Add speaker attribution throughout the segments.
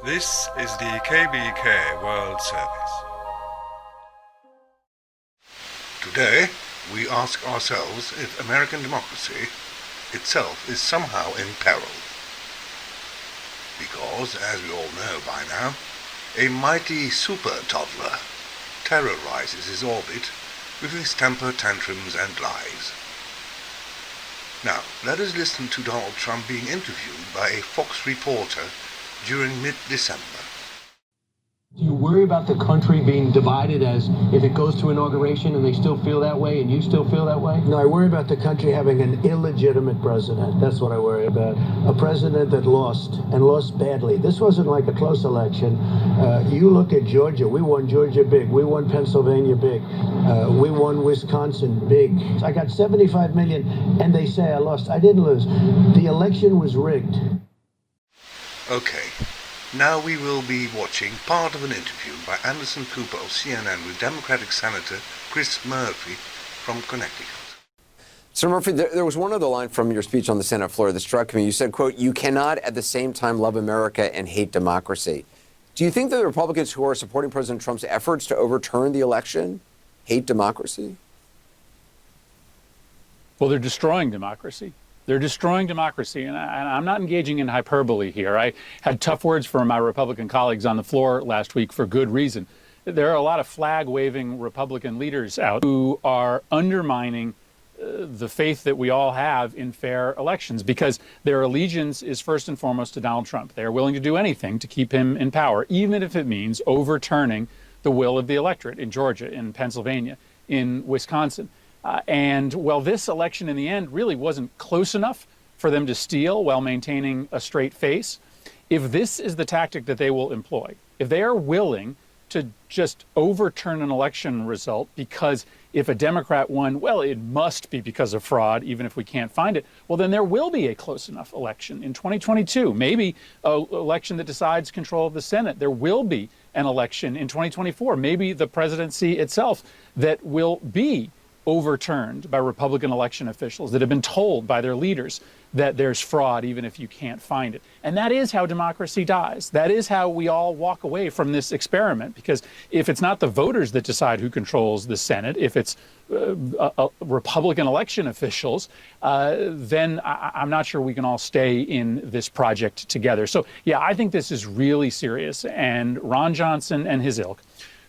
Speaker 1: This is the KBK World Service. Today, we ask ourselves if American democracy itself is somehow in peril. Because, as we all know by now, a mighty super-toddler terrorizes his orbit with his temper tantrums and lies. Now, let us listen to Donald Trump being interviewed by a Fox reporter during mid-December.
Speaker 2: Do you worry about the country being divided as if it goes to inauguration and they still feel that way and you still feel that way?
Speaker 3: No, I worry about the country having an illegitimate president. That's what I worry about. A president that lost, and lost badly. This wasn't like a close election. You look at Georgia. We won Georgia big. We won Pennsylvania big. We won Wisconsin big. I got 75 million, and they say I lost. I didn't lose. The election was rigged.
Speaker 1: Okay. Now we will be watching part of an interview by Anderson Cooper of CNN with Democratic Senator Chris Murphy from Connecticut.
Speaker 4: Sir Murphy, there was one other line from your speech on the Senate floor that struck me. You said, quote, "You cannot at the same time love America and hate democracy." Do you think that the Republicans who are supporting President Trump's efforts to overturn the election hate democracy?
Speaker 5: Well, they're destroying democracy. They're destroying democracy, and I'm not engaging in hyperbole here. I had tough words for my Republican colleagues on the floor last week for good reason. There are a lot of flag-waving Republican leaders out who are undermining the faith that we all have in fair elections because their allegiance is first and foremost to Donald Trump. They are willing to do anything to keep him in power, even if it means overturning the will of the electorate in Georgia, in Pennsylvania, in Wisconsin. And while this election in the end really wasn't close enough for them to steal while maintaining a straight face, if this is the tactic that they will employ, if they are willing to just overturn an election result because if a Democrat won, well, it must be because of fraud, even if we can't find it, well, then there will be a close enough election in 2022, maybe an election that decides control of the Senate. There will be an election in 2024, maybe the presidency itself that will be overturned by Republican election officials that have been told by their leaders that there's fraud even if you can't find it. And that is how democracy dies. That is how we all walk away from this experiment, because if it's not the voters that decide who controls the Senate, if it's Republican election officials, then I'm not sure we can all stay in this project together. So, yeah, I think this is really serious. And Ron Johnson and his ilk,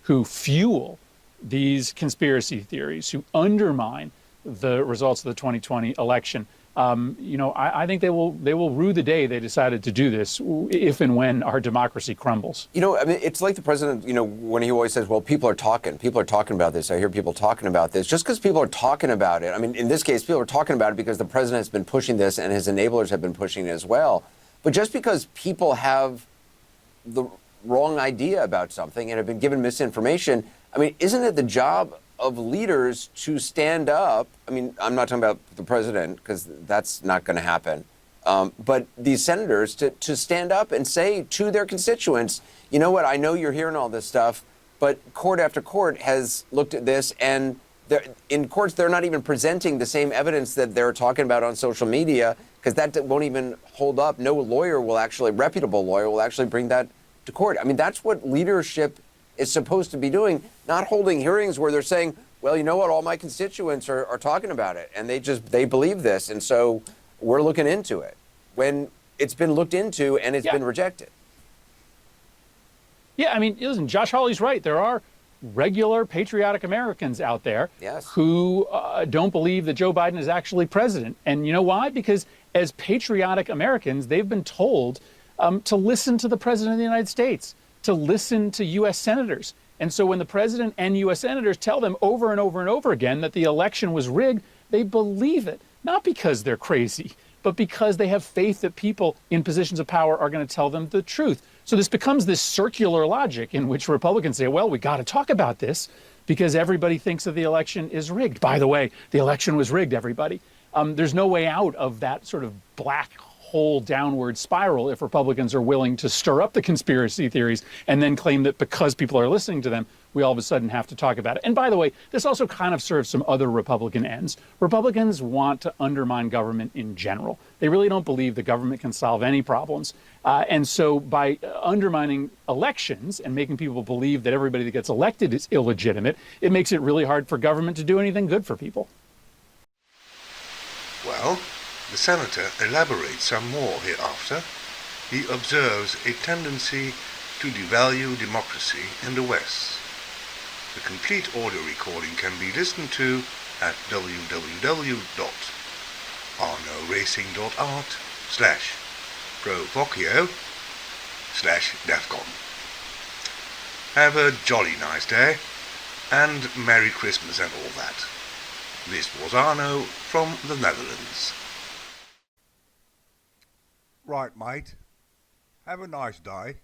Speaker 5: who fuel these conspiracy theories, who undermine the results of the 2020 election, I think they will rue the day they decided to do this, if and when our democracy crumbles.
Speaker 4: You know, I mean, it's like the president, when he always says, well, people are talking about this. I hear people talking about this. Just because people are talking about it, I mean, in this case, people are talking about it because the president has been pushing this and his enablers have been pushing it as well. But just because people have the wrong idea about something and have been given misinformation, I mean, isn't it the job of leaders to stand up? I mean, I'm not talking about the president because that's not going to happen. But these senators to stand up and say to their constituents, you know what, I know you're hearing all this stuff, but court after court has looked at this, and in courts, they're not even presenting the same evidence that they're talking about on social media, because that won't even hold up. No reputable lawyer will actually bring that to court. I mean, that's what leadership is supposed to be doing, not holding hearings where they're saying, well, you know what, all my constituents are talking about it, and they believe this, and so we're looking into it, when it's been looked into and it's been rejected.
Speaker 5: Yeah, I mean, listen, Josh Hawley's right. There are regular patriotic Americans out there who don't believe that Joe Biden is actually president. And you know why? Because as patriotic Americans, they've been told to listen to the president of the United States, to listen to U.S. senators. And so when the president and U.S. senators tell them over and over and over again that the election was rigged, they believe it, not because they're crazy, but because they have faith that people in positions of power are going to tell them the truth. So this becomes this circular logic in which Republicans say, well, we got to talk about this because everybody thinks that the election is rigged. By the way, the election was rigged, everybody. There's no way out of that sort of black whole downward spiral if Republicans are willing to stir up the conspiracy theories and then claim that because people are listening to them, we all of a sudden have to talk about it. And by the way, this also kind of serves some other Republican ends. Republicans want to undermine government in general. They really don't believe the government can solve any problems. And so by undermining elections and making people believe that everybody that gets elected is illegitimate, it makes it really hard for government to do anything good for people.
Speaker 1: Well, the senator elaborates some more hereafter. He observes a tendency to devalue democracy in the West. The complete audio recording can be listened to at www.arnaudracing.art/provoqio/DEFCON. Have a jolly nice day, and Merry Christmas and all that. This was Arnaud from the Netherlands. Right, mate. Have a nice day.